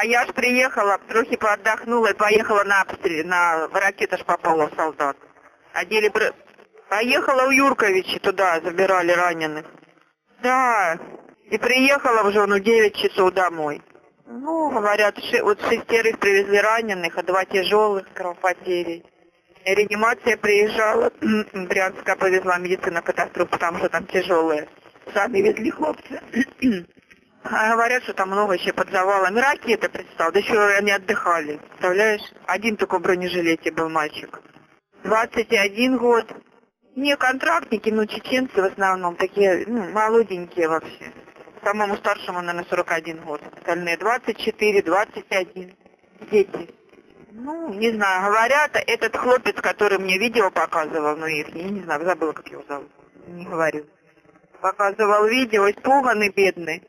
А я ж приехала, трохи поотдохнула и поехала на обстрел, ракета ж попала в солдат. Поехала у Юрковича туда, забирали раненых. Да, и приехала уже, 9 часов домой. Ну, говорят, вот 6 привезли раненых, а 2 тяжелых с кровопотерей. Реанимация приезжала, Брянская повезла медицина катастрофу, потому что там тяжелые. Сами везли хлопцы. А говорят, что там много еще под завалами. Ракеты, представь, да еще они отдыхали. Представляешь? Один только в бронежилете был мальчик. 21 год. Не контрактники, но чеченцы в основном, такие, молоденькие вообще. Самому старшему, наверное, 41 год. Остальные 24, 21. Дети. Ну, не знаю, говорят, этот хлопец, который мне видео показывал, я не знаю, забыла, как его зовут, не говорю. Показывал видео, испуганный, бедный.